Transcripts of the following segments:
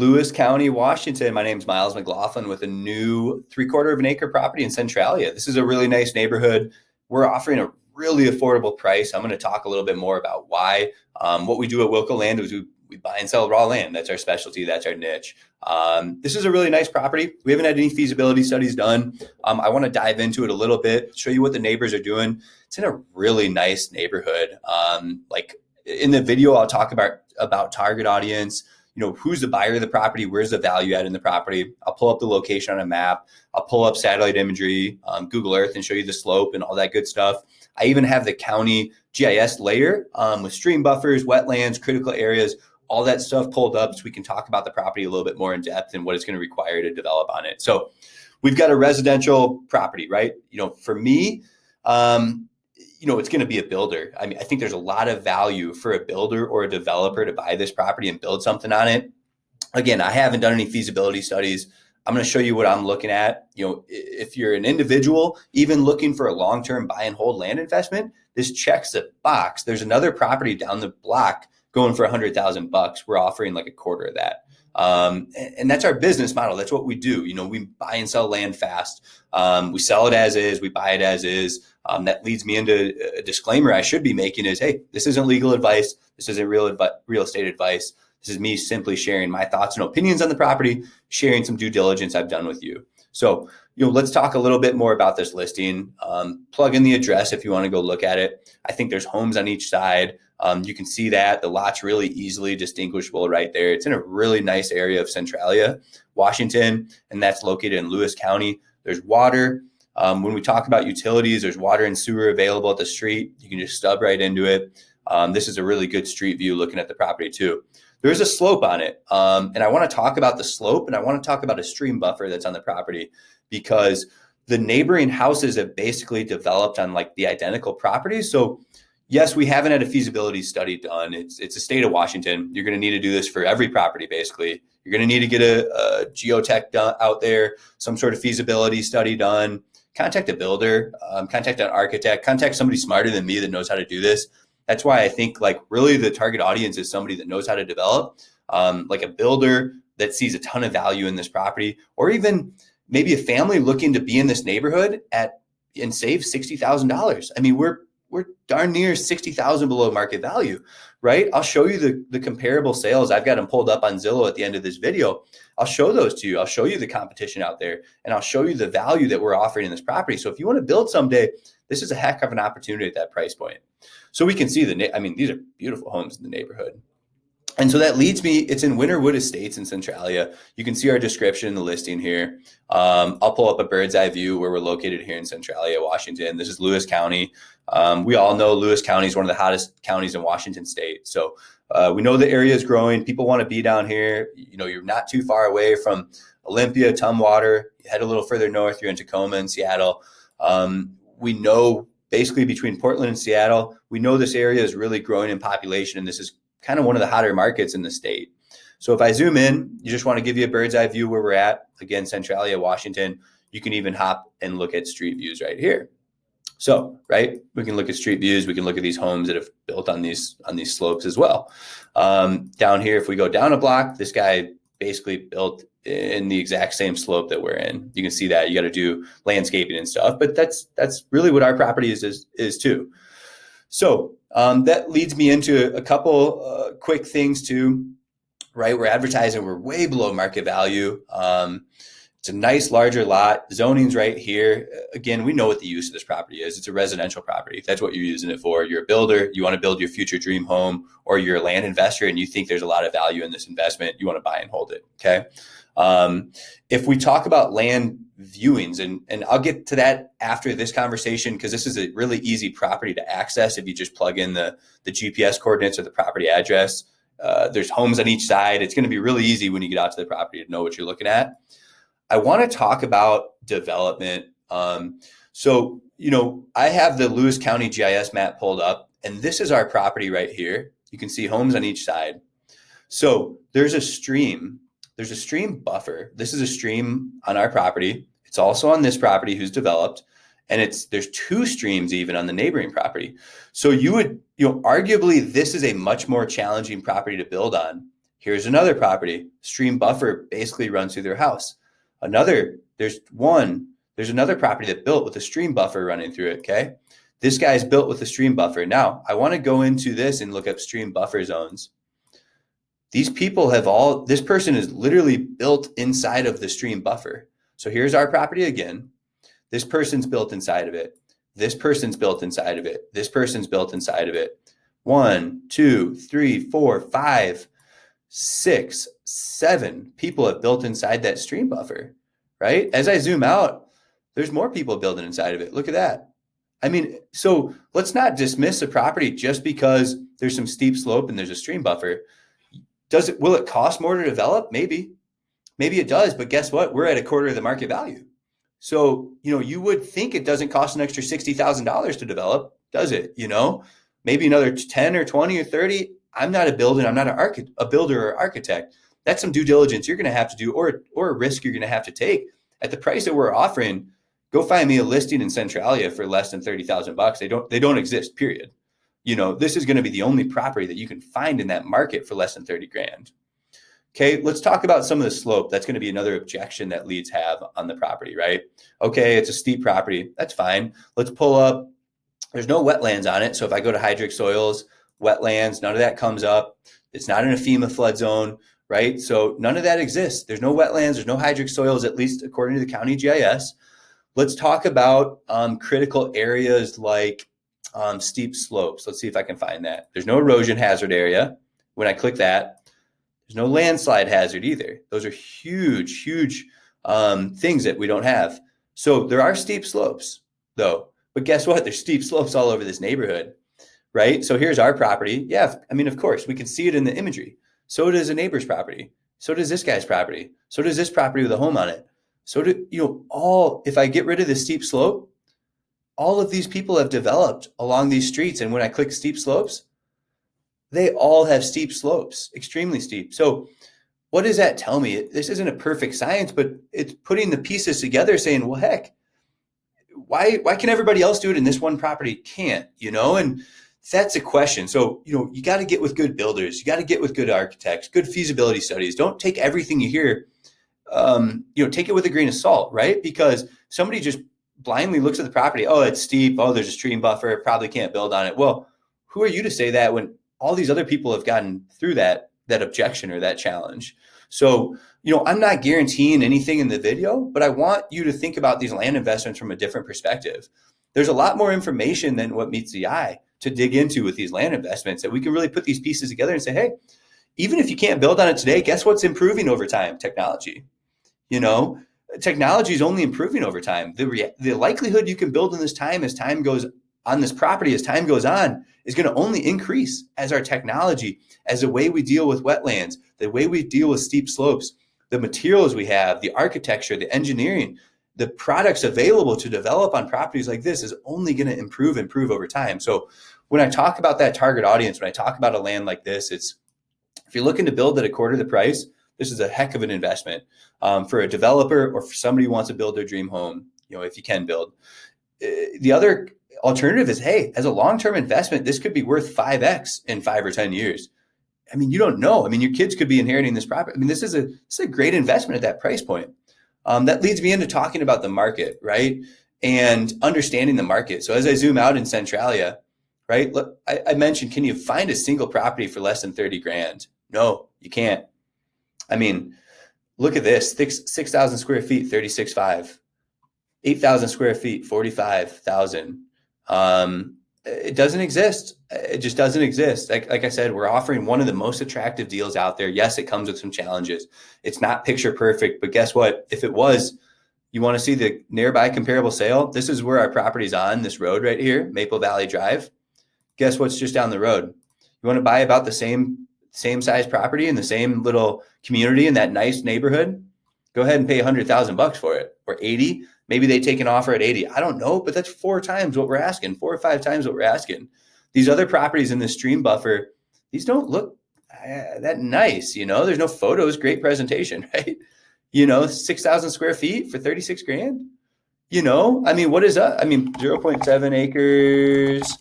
Lewis County, Washington. My name's Miles McLaughlin with a new 3/4 of an acre property in Centralia. This is a really nice neighborhood. We're offering a really affordable price. I'm going to talk a little bit more about why. What we do at Wilco Land is we buy and sell raw land. That's our specialty. That's our niche. This is a really nice property. We haven't had any feasibility studies done. I want to dive into it a little bit, show you what the neighbors are doing. It's in a really nice neighborhood. Like in the video, I'll talk about target audience, who's the buyer of the property, where's the value at in the property. I'll pull up the location on a map. I'll pull up satellite imagery, Google Earth, and show you the slope and all that good stuff. I even have the county GIS layer with stream buffers, wetlands, critical areas, all that stuff pulled up so we can talk about the property a little bit more in depth and what it's going to require to develop on it. So we've got a residential property, right? For me, it's going to be a builder. I mean, I think there's a lot of value for a builder or a developer to buy this property and build something on it. Again, I haven't done any feasibility studies. I'm going to show you what I'm looking at. If you're an individual, even looking for a long-term buy and hold land investment, this checks the box. There's another property down the block going for $100,000. We're offering like a quarter of that. And that's our business model. That's what we do. We buy and sell land fast. We sell it as is, we buy it as is. That leads me into a disclaimer I should be making is, hey, this isn't legal advice. This isn't real estate advice. This is me simply sharing my thoughts and opinions on the property, sharing some due diligence I've done with you. So, let's talk a little bit more about this listing. Plug in the address if you want to go look at it. I think there's homes on each side. You can see that the lot's really easily distinguishable right there. It's in a really nice area of Centralia, Washington, and that's located in Lewis County. There's water. When we talk about utilities, there's water and sewer available at the street. You can just stub right into it. This is a really good street view looking at the property too. There's a slope on it. And I want to talk about the slope, and I want to talk about a stream buffer that's on the property because the neighboring houses have basically developed on like the identical properties. So yes, we haven't had a feasibility study done. It's a state of Washington. You're going to need to do this for every property, basically. You're going to need to get a geotech done out there, some sort of feasibility study done. Contact a builder, contact an architect, contact somebody smarter than me that knows how to do this. That's why I think like really the target audience is somebody that knows how to develop, like a builder that sees a ton of value in this property, or even maybe a family looking to be in this neighborhood and save $60,000. I mean, we're darn near 60,000 below market value, right? I'll show you the comparable sales. I've got them pulled up on Zillow at the end of this video. I'll show those to you. I'll show you the competition out there, and I'll show you the value that we're offering in this property. So if you want to build someday, this is a heck of an opportunity at that price point. So we can see these are beautiful homes in the neighborhood. And so that leads me, it's in Winterwood Estates in Centralia. You can see our description in the listing here. I'll pull up a bird's eye view where we're located here in Centralia, Washington. This is Lewis County. We all know Lewis County is one of the hottest counties in Washington state. So we know the area is growing. People want to be down here. You're not too far away from Olympia, Tumwater. You head a little further north, you're in Tacoma and Seattle. We know basically between Portland and Seattle, we know this area is really growing in population, and this is kind of one of the hotter markets in the state. So if I zoom in, you just want to give you a bird's eye view where we're at. Again, Centralia, Washington. You can even hop and look at street views right here. So, right, we can look at street views. We can look at these homes that have built on these slopes as well. Down here, if we go down a block, this guy basically built in the exact same slope that we're in. You can see that. You got to do landscaping and stuff, but that's really what our property is too. So that leads me into a couple quick things too, right? We're advertising, we're way below market value. It's a nice larger lot. Zoning's right here. Again, we know what the use of this property is. It's a residential property. That's what you're using it for. You're a builder, you want to build your future dream home, or you're a land investor and you think there's a lot of value in this investment, you want to buy and hold it, okay? If we talk about land viewings, and I'll get to that after this conversation because this is a really easy property to access if you just plug in the GPS coordinates or the property address. There's homes on each side. It's going to be really easy when you get out to the property to know what you're looking at. I want to talk about development. So, I have the Lewis County GIS map pulled up, and this is our property right here. You can see homes on each side. So there's a stream buffer. This is a stream on our property. It's also on this property who's developed, and there's two streams even on the neighboring property. So arguably this is a much more challenging property to build on Here's another property. Stream buffer basically runs through their house. There's another property that built with a stream buffer running through it, okay? This guy's built with a stream buffer. Now, I want to go into this and look up stream buffer zones. This person is literally built inside of the stream buffer. So here's our property again. This person's built inside of it. This person's built inside of it. This person's built inside of it. 1, 2, 3, 4, 5, 6, 7 people have built inside that stream buffer, right? As I zoom out, there's more people building inside of it. Look at that. I mean, so let's not dismiss a property just because there's some steep slope and there's a stream buffer. Will it cost more to develop? Maybe it does, but guess what? We're at a quarter of the market value. So, you would think it doesn't cost an extra $60,000 to develop, does it? Maybe another 10 or 20 or 30. I'm not a builder. I'm not a builder or architect. That's some due diligence you're going to have to do, or a risk you're going to have to take. At the price that we're offering, go find me a listing in Centralia for less than $30,000. They don't exist, period. This is going to be the only property that you can find in that market for less than 30 grand. Okay, let's talk about some of the slope. That's going to be another objection that leads have on the property, right? Okay, it's a steep property. That's fine. Let's pull up. There's no wetlands on it. So if I go to hydric soils, wetlands, none of that comes up. It's not in a FEMA flood zone, right? So none of that exists. There's no wetlands. There's no hydric soils, at least according to the county GIS. Let's talk about critical areas like steep slopes. Let's see if I can find that. There's no erosion hazard area. When I click that, there's no landslide hazard either. Those are huge, huge things that we don't have. So there are steep slopes, though. But guess what? There's steep slopes all over this neighborhood, right? So here's our property. Yeah, of course, we can see it in the imagery. So does a neighbor's property. So does this guy's property. So does this property with a home on it. So if I get rid of the steep slope, all of these people have developed along these streets. And when I click steep slopes, they all have steep slopes, extremely steep. So what does that tell me? This isn't a perfect science, but it's putting the pieces together saying, well, heck, why can everybody else do it and this one property can't, And that's a question. So, you got to get with good builders. You got to get with good architects, good feasibility studies. Don't take everything you hear, take it with a grain of salt, right? Because somebody just blindly looks at the property. Oh, it's steep. Oh, there's a stream buffer. Probably can't build on it. Well, who are you to say that when all these other people have gotten through that objection or that challenge? So, I'm not guaranteeing anything in the video, but I want you to think about these land investments from a different perspective. There's a lot more information than what meets the eye to dig into with these land investments that we can really put these pieces together and say, hey, even if you can't build on it today, guess what's improving over time? Technology. Technology is only improving over time. The likelihood you can build in this time as time goes on this property, as time goes on, is going to only increase as our technology, as the way we deal with wetlands, the way we deal with steep slopes, the materials we have, the architecture, the engineering, the products available to develop on properties like this is only going to improve over time. So when I talk about that target audience, when I talk about a land like this, it's if you're looking to build at a quarter of the price, this is a heck of an investment for a developer or for somebody who wants to build their dream home, if you can build. The other alternative is, hey, as a long-term investment, this could be worth 5x in 5 or 10 years. You don't know. Your kids could be inheriting this property. This is a great investment at that price point. That leads me into talking about the market, right? And understanding the market. So as I zoom out in Centralia, right? Look, I mentioned, can you find a single property for less than 30 grand? No, you can't. Look at this, 6,000 square feet, 36.5, 8,000 square feet, 45,000. It doesn't exist. It just doesn't exist. Like I said, we're offering one of the most attractive deals out there. Yes, it comes with some challenges. It's not picture perfect, but guess what? If it was, you want to see the nearby comparable sale? This is where our property's on, this road right here, Maple Valley Drive. Guess what's just down the road? You want to buy about the same size property in the same little community in that nice neighborhood? Go ahead and pay $100,000 for it, or 80. Maybe they take an offer at 80. I don't know, but that's 4 times what we're asking, 4 or 5 times what we're asking. These other properties in the stream buffer, these don't look that nice. There's no photos, great presentation, right? 6,000 square feet for 36 grand. What is that? 0.7 acres,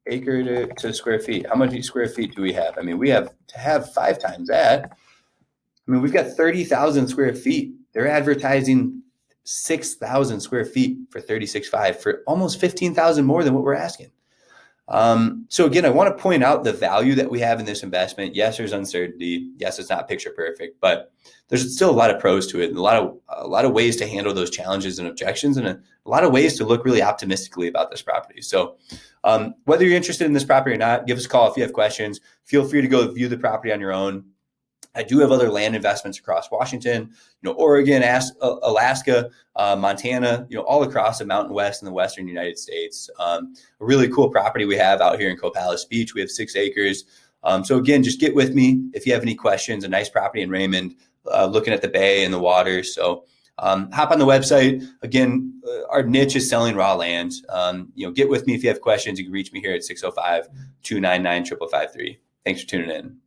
acre to square feet. How many square feet do we have? I mean, we have to have 5 times that. I mean, we've got 30,000 square feet. They're advertising 6,000 square feet for 36.5 for almost 15,000 more than what we're asking. So again, I want to point out the value that we have in this investment. Yes, there's uncertainty. Yes, it's not picture perfect, but there's still a lot of pros to it, and a lot of ways to handle those challenges and objections, and a lot of ways to look really optimistically about this property. So whether you're interested in this property or not, give us a call if you have questions. Feel free to go view the property on your own. I do have other land investments across Washington, Oregon, Alaska, Montana, all across the Mountain West and the Western United States. A really cool property we have out here in Copalis Beach. We have 6 acres. So again, just get with me if you have any questions. A nice property in Raymond, looking at the bay and the water. So hop on the website. Again, our niche is selling raw land. Get with me if you have questions. You can reach me here at 605-299-5553. Thanks for tuning in.